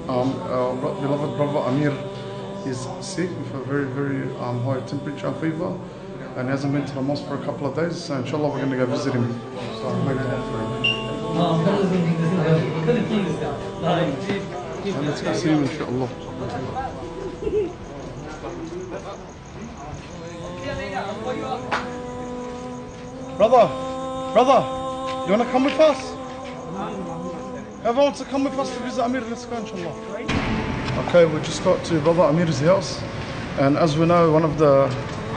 Beloved brother Amir is sick with a very high temperature and fever, and hasn't been to the mosque for a couple of days. So inshallah we're going to go visit him. So I'll make dua for him. So let's go see him inshallah. Brother, you want to come with us? Whoever wants to come with us to visit Amir, let's go inshallah. Okay, we just got to Brother Amir's house, and as we know, one of the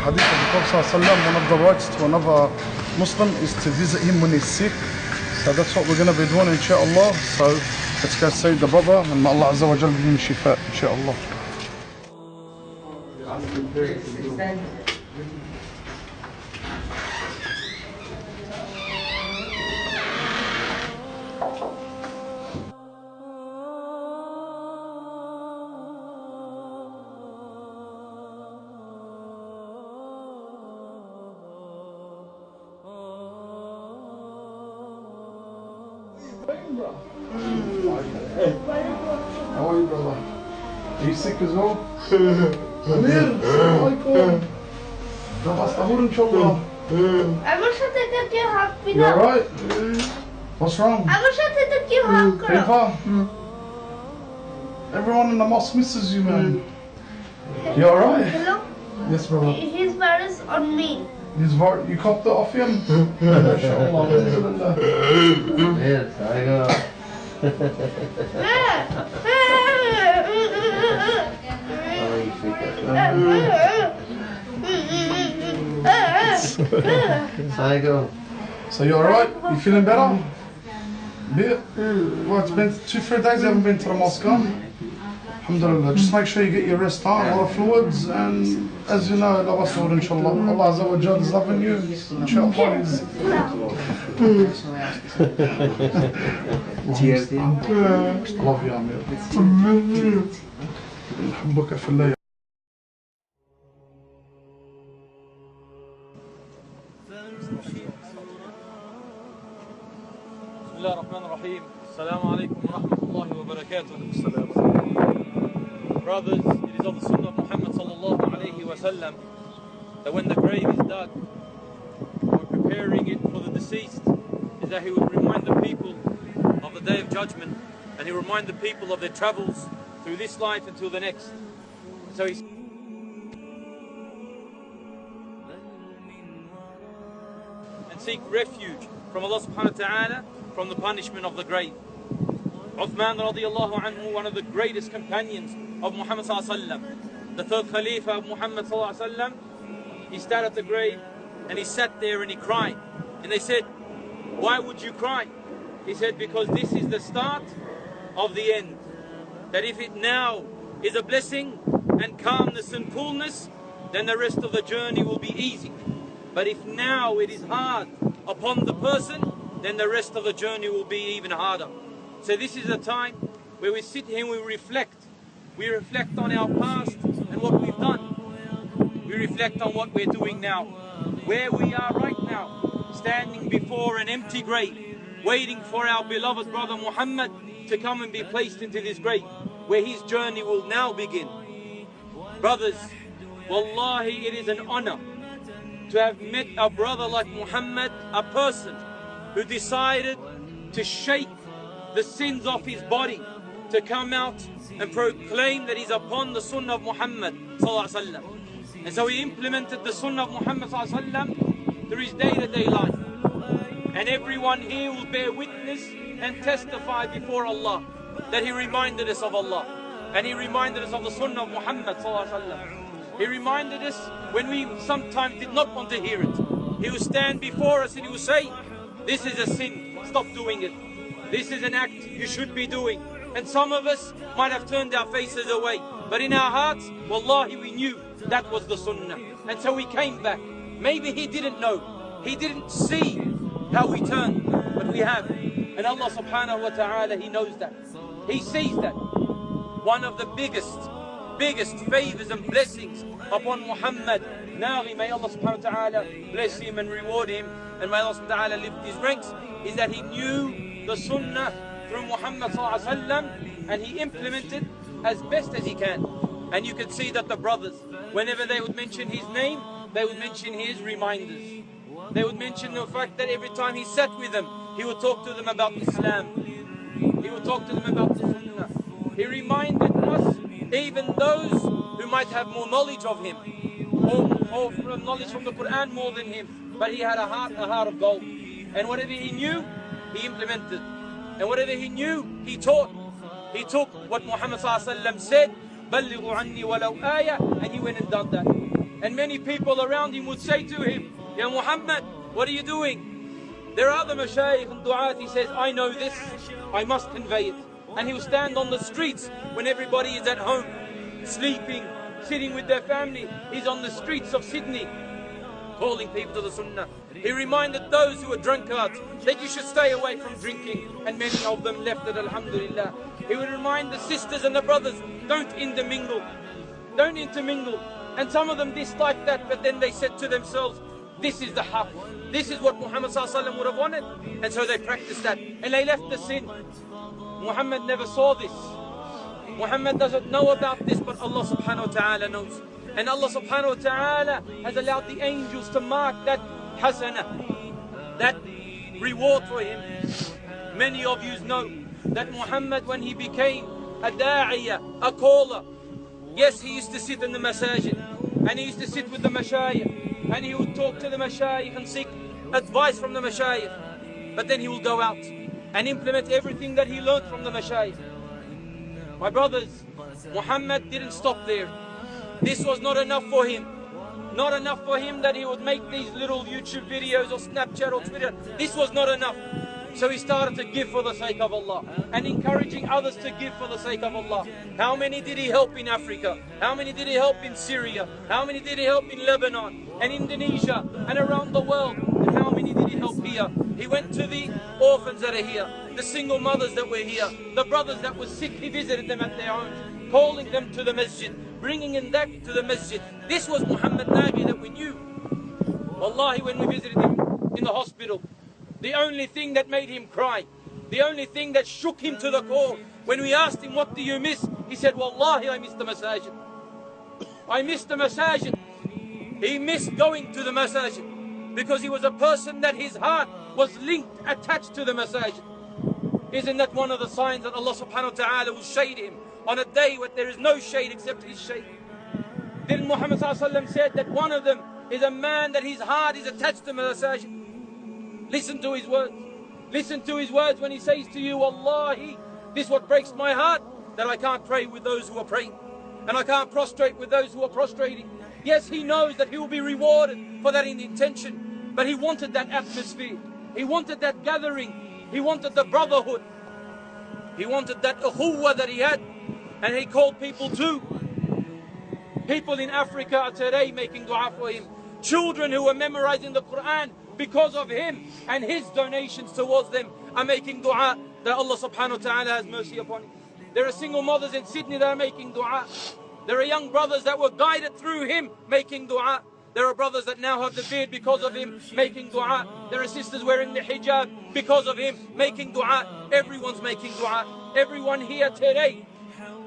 hadith of the Prophet ﷺ, one of the rights to another Muslim is to visit him when he's sick. So that's what we're going to be doing inshallah. So let's go see the brother, and may Allah Azza wa Jalla give him shifa inshallah. How are you, brother? Are you sick as well? Amir, assalamualaikum. Tahur inshallah. You alright? What's wrong? Fever? Everyone in the mosque misses you, man. You alright? Hello? Yes, brother. His virus on me. You copped it off him? Inshallah. Yes, I go. Psycho. So you alright? You feeling better? Bit? Well, it's been 2-3 days you haven't been to the mosque, huh? Alhamdulillah. Just make sure you get your rest, huh? A lot of fluids, and as you know, Allah Rasul, inshallah. Allah Azza wa Jalla is loving you. Inshallah. Cheers. I love you, Amir. نحبك في الله. بسم الله الرحمن الرحيم. السلام عليكم ورحمة الله وبركاته. Brothers, it is of the Sunnah of Muhammad sallallahu alayhi wa sallam that when the grave is dug, we're preparing it for the deceased, is that he would remind the people of the Day of Judgment, and he would remind the people of their travels through this life until the next. So he and seek refuge from Allah subhanahu wa ta'ala from the punishment of the grave. Uthman radiallahu anhu, one of the greatest companions of Muhammad sallallahu alaihi wasallam, the third Khalifa of Muhammad sallallahu alaihi wasallam, he sat at the grave and he sat there and he cried. And they said, "Why would you cry?" He said, "Because this is the start of the end. That if it now is a blessing and calmness and coolness, then the rest of the journey will be easy. But if now it is hard upon the person, then the rest of the journey will be even harder." So this is a time where we sit here and we reflect. We reflect on our past and what we've done. We reflect on what we're doing now. Where we are right now, standing before an empty grave, waiting for our beloved brother Muhammad to come and be placed into this grave, where his journey will now begin. Brothers, wallahi, it is an honor to have met a brother like Muhammad, a person who decided to shake the sins off his body, to come out and proclaim that he's upon the Sunnah of Muhammad sallallahu alaihi wasallam. And so he implemented the Sunnah of Muhammad sallallahu alaihi wasallam through his day-to-day life. And everyone here will bear witness and testify before Allah that he reminded us of Allah, and he reminded us of the Sunnah of Muhammad sallallahu alaihi wasallam. He reminded us when we sometimes did not want to hear it. He would stand before us and he would say, "This is a sin, stop doing it. This is an act you should be doing." And some of us might have turned our faces away, but in our hearts, wallahi, we knew that was the Sunnah. And so we came back. Maybe he didn't know, he didn't see how we turned, but we have. And Allah subhanahu wa ta'ala, he knows that. He sees that. One of the biggest favors and blessings upon Mohammed Nagi, may Allah subhanahu wa ta'ala bless him and reward him, and may Allah subhanahu wa ta'ala lift his ranks, is that he knew the Sunnah through Muhammad sallallahu alaihi wasallam, and he implemented as best as he can. And you could see that the brothers, whenever they would mention his name, they would mention his reminders. They would mention the fact that every time he sat with them, he would talk to them about Islam. He would talk to them about the Sunnah. He reminded us, even those who might have more knowledge of him, or knowledge from the Quran more than him, but he had a heart of gold. And whatever he knew, he implemented. And whatever he knew, he taught. He took what Muhammad said, بَلِّغُوا عَنِّي وَلَوْ آيَةً, and he went and done that. And many people around him would say to him, Ya Muhammad, what are you doing? There are other mashayikh and du'at, he says, I know this, I must convey it. And he will stand on the streets when everybody is at home, sleeping, sitting with their family. He's on the streets of Sydney, calling people to the Sunnah. He reminded those who were drunkards that you should stay away from drinking, and many of them left it, alhamdulillah. He would remind the sisters and the brothers, don't intermingle. Don't intermingle. And some of them disliked that, but then they said to themselves, this is the haqq. This is what Muhammad ﷺ would have wanted. And so they practiced that. And they left the sin. Muhammad never saw this. Muhammad doesn't know about this, but Allah subhanahu wa ta'ala knows. And Allah subhanahu wa ta'ala has allowed the angels to mark that hasanah, that reward for him. Many of you know that Muhammad, when he became a da'iyah, a caller, yes, he used to sit in the masajid, and he used to sit with the mashayikh, and he would talk to the mashayikh and seek advice from the mashayikh. But then he will go out and implement everything that he learned from the mashayikh. My brothers, Muhammad didn't stop there. This was not enough for him. Not enough for him that he would make these little YouTube videos or Snapchat or Twitter. This was not enough. So he started to give for the sake of Allah and encouraging others to give for the sake of Allah. How many did he help in Africa? How many did he help in Syria? How many did he help in Lebanon and Indonesia and around the world? And how many did he help here? He went to the orphans that are here, the single mothers that were here, the brothers that were sick, he visited them at their homes, calling them to the masjid, bringing them back to the masjid. This was Mohammed Nagi that we knew. Wallahi, when we visited him in the hospital, the only thing that made him cry, the only thing that shook him to the core, when we asked him, what do you miss? He said, Wallahi, I miss the masajid. I miss the masajid. He missed going to the masajid because he was a person that his heart was linked, attached to the masajid. Isn't that one of the signs that Allah subhanahu wa ta'ala will shade him on a day when there is no shade except his shade? Then Muhammad said that one of them is a man that his heart is attached to the masajid. Listen to his words. Listen to his words when he says to you, Wallahi, this is what breaks my heart, that I can't pray with those who are praying, and I can't prostrate with those who are prostrating. Yes, he knows that he will be rewarded for that intention, but he wanted that atmosphere. He wanted that gathering. He wanted the brotherhood. He wanted that ukhuwah that he had, and he called people too. People in Africa are today making dua for him. Children who are memorizing the Quran because of him, and his donations towards them are making dua that Allah subhanahu wa ta'ala has mercy upon him. There are single mothers in Sydney that are making dua. There are young brothers that were guided through him making dua. There are brothers that now have the beard because of him making dua. There are sisters wearing the hijab because of him making dua. Everyone's making dua. Everyone here today,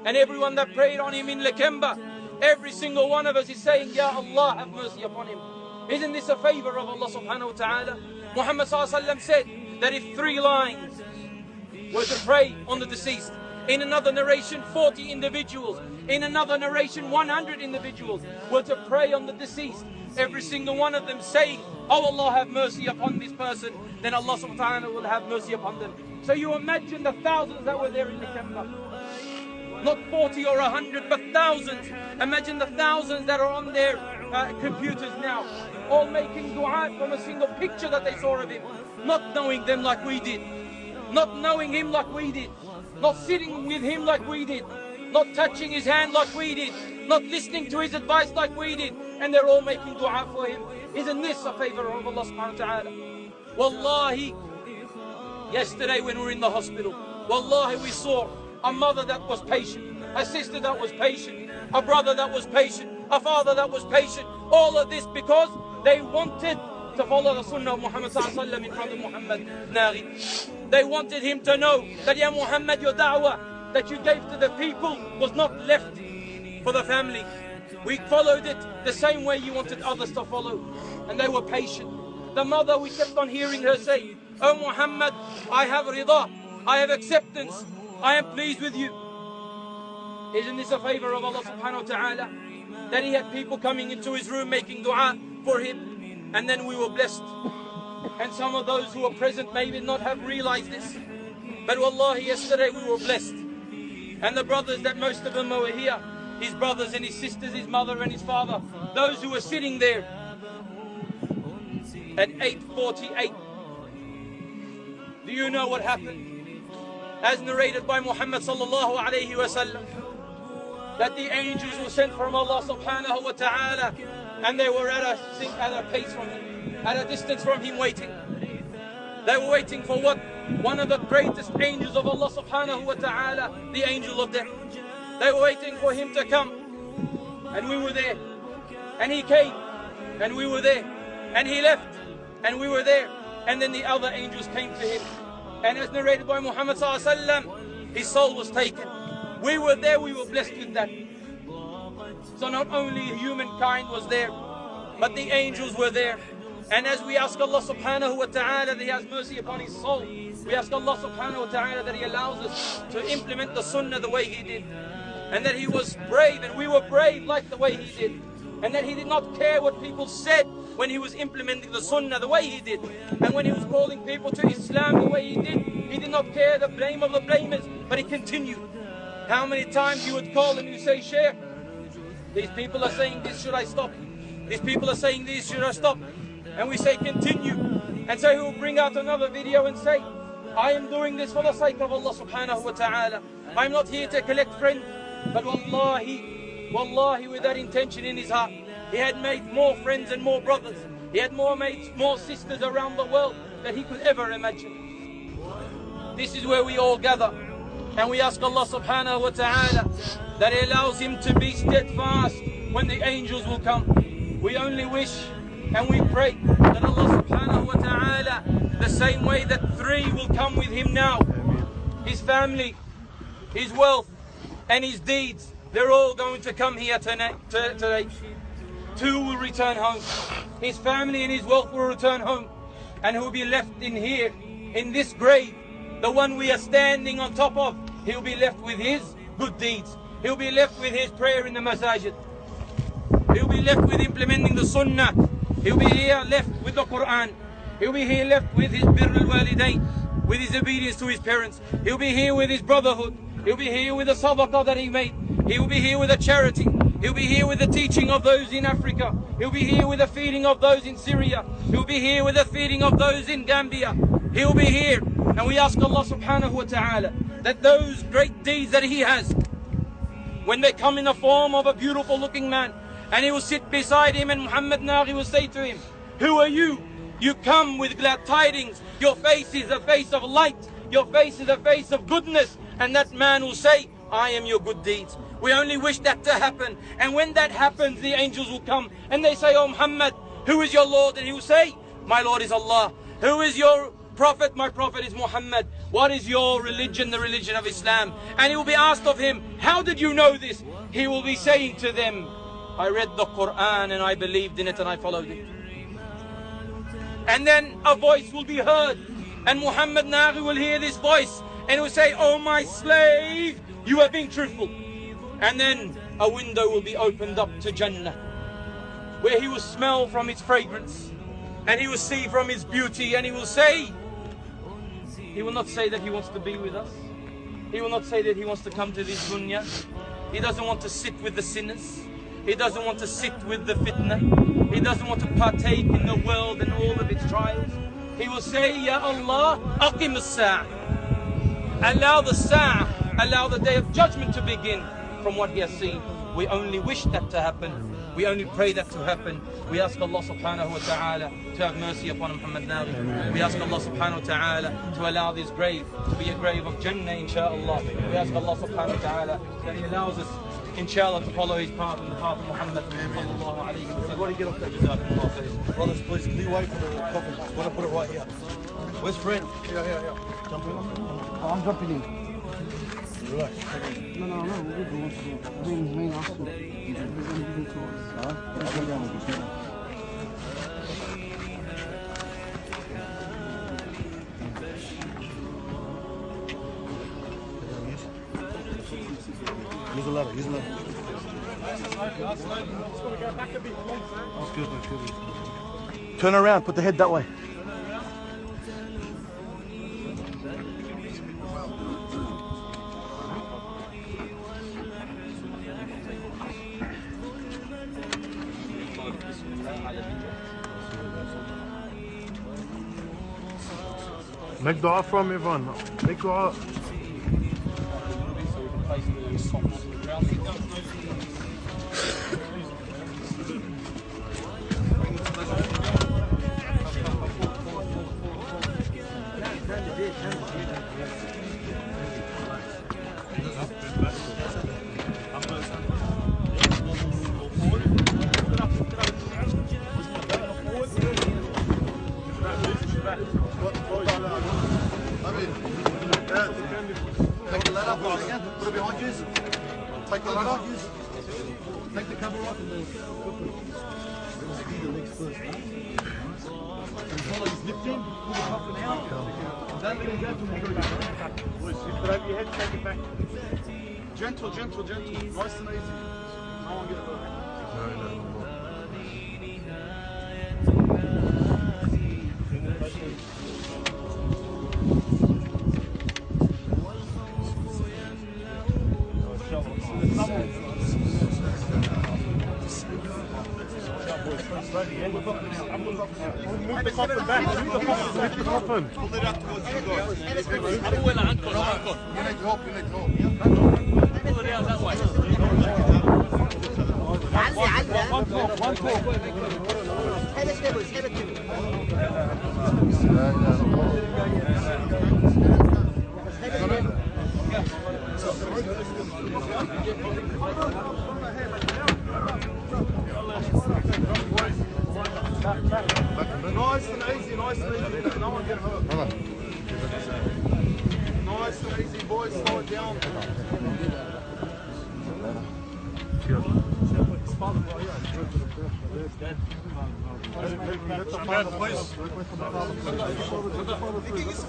and everyone that prayed on him in Lakemba, every single one of us is saying, Ya Allah, have mercy upon him. Isn't this a favor of Allah subhanahu wa ta'ala? Muhammad said that if 3 lines were to pray on the deceased, in another narration 40 individuals, in another narration 100 individuals were to pray on the deceased, every single one of them saying, oh Allah, have mercy upon this person, then Allah subhanahu wa ta'ala will have mercy upon them. So you imagine the thousands that were there in December. Not 40 or 100, but thousands. Imagine the thousands that are on their computers now, all making dua from a single picture that they saw of him, not knowing them like we did, not knowing him like we did, not sitting with him like we did, not touching his hand like we did, not listening to his advice like we did, and they're all making dua for him. Isn't this a favor of Allah subhanahu wa ta'ala? Wallahi, yesterday when we were in the hospital, wallahi, we saw a mother that was patient, a sister that was patient, a brother that was patient, a father that was patient. All of this because they wanted to follow the sunnah of Muhammad sallallahu alaihi wasallam in front of Mohammed Nagi. They wanted him to know that, Ya Muhammad, your da'wah that you gave to the people was not left for the family. We followed it the same way you wanted others to follow, and they were patient. The mother, we kept on hearing her say, "Oh Muhammad, I have rida, I have acceptance, I am pleased with you." Isn't this a favor of Allah subhanahu wa ta'ala? That he had people coming into his room making dua for him, and then we were blessed. And some of those who were present maybe not have realized this, but wallahi, yesterday we were blessed. And the brothers that most of them were here, his brothers and his sisters, his mother and his father, those who were sitting there at 8:48. Do you know what happened? As narrated by Muhammad sallallahu alayhi wa sallam, that the angels were sent from Allah subhanahu wa ta'ala, and they were at a pace from him, at a distance from him, waiting. They were waiting for what? One of the greatest angels of Allah subhanahu wa ta'ala, the angel of death. They were waiting for him to come, and we were there. And he came, and we were there. And he left, and we were there. And then the other angels came to him. And as narrated by Muhammad sallallahu alaihi wasallam, his soul was taken. We were there, we were blessed with that. So not only humankind was there, but the angels were there. And as we ask Allah subhanahu wa ta'ala that he has mercy upon his soul, we ask Allah subhanahu wa ta'ala that he allows us to implement the sunnah the way he did. And that he was brave, and we were brave like the way he did. And that he did not care what people said when he was implementing the sunnah the way he did. And when he was calling people to Islam the way he did not care the blame of the blamers, but he continued. How many times you would call and you say, "Shaykh, these people are saying this, should I stop? These people are saying this, should I stop?" And we say, "Continue." And so he will bring out another video and say, "I am doing this for the sake of Allah subhanahu wa ta'ala. I'm not here to collect friends." But wallahi, with that intention in his heart, he had made more friends and more brothers. He had more mates, more sisters around the world than he could ever imagine. This is where we all gather. And we ask Allah subhanahu wa ta'ala that he allows him to be steadfast when the angels will come. We only wish and we pray that Allah subhanahu wa ta'ala, the same way that 3 will come with him now, his family, his wealth and his deeds, they're all going to come here today. 2 will return home. His family and his wealth will return home. And he will be left in here, in this grave, the one we are standing on top of. He'll be left with his good deeds. He'll be left with his prayer in the masajid. He'll be left with implementing the sunnah. He'll be here left with the Quran. He'll be here left with his birr al-walidain, with his obedience to his parents. He'll be here with his brotherhood. He'll be here with the sadaqah that he made. He'll be here with a charity. He'll be here with the teaching of those in Africa. He'll be here with the feeding of those in Syria. He'll be here with the feeding of those in Gambia. He'll be here. And we ask Allah subhanahu wa ta'ala that those great deeds that he has, when they come in the form of a beautiful looking man, and he will sit beside him, and Mohammed Nagi will say to him, "Who are you? You come with glad tidings. Your face is a face of light. Your face is a face of goodness." And that man will say, "I am your good deeds." We only wish that to happen. And when that happens, the angels will come and they say, "Oh Muhammad, who is your Lord?" And he will say, "My Lord is Allah." "Who is your Prophet?" "My Prophet is Muhammad." "What is your religion?" "The religion of Islam." And he will be asked of him, "How did you know this?" He will be saying to them, "I read the Quran and I believed in it and I followed it." And then a voice will be heard, and Mohammed Nagi will hear this voice, and he will say, "Oh my slave, you have been truthful." And then a window will be opened up to Jannah, where he will smell from its fragrance, and he will see from its beauty, and he will say, he will not say that he wants to be with us. He will not say that he wants to come to this dunya. He doesn't want to sit with the sinners. He doesn't want to sit with the fitna. He doesn't want to partake in the world and all of its trials. He will say, "Ya Allah, aqim as-sa'ah." Allow the sa'ah, allow the day of judgment to begin from what he has seen. We only wish that to happen. We only pray that to happen. We ask Allah subhanahu wa ta'ala to have mercy upon Muhammad Nagi. We ask Allah subhanahu wa ta'ala to allow this grave to be a grave of Jannah, inshaAllah. We ask Allah subhanahu wa ta'ala that he allows us, inshallah, to follow his path and the path of Muhammad sallallahu alayhi wa sallam. I want to get off that. Jazakumullah khair. Brothers, please, can you wait for the coffin? I want to put it right here. Where's Fred? Yeah. Jump in. I'm jumping in. Relax. No, we're good. Main also. We're gonna give it to us. Use a ladder, use a ladder. Excuse me. Turn around, put the head that way. Make dua from everyone. Make dua. Take the ladder, put it again, put it behind you. Take the ladder. Take the cover off and the legs first. Follow his lifting, pull the coffin out. Don't let him go till we go. Boys, you put over your head, take it back. Gentle, gentle, gentle. Nice and easy. No one get it over. No. Move the coffin back. Move the coffin. Lift the coffin. Pull it up towards you guys. You need help, you need help. Pull it out that way. Nice and easy, nice and easy. No one get hurt. Nice and easy, boys. Slow it down. Please.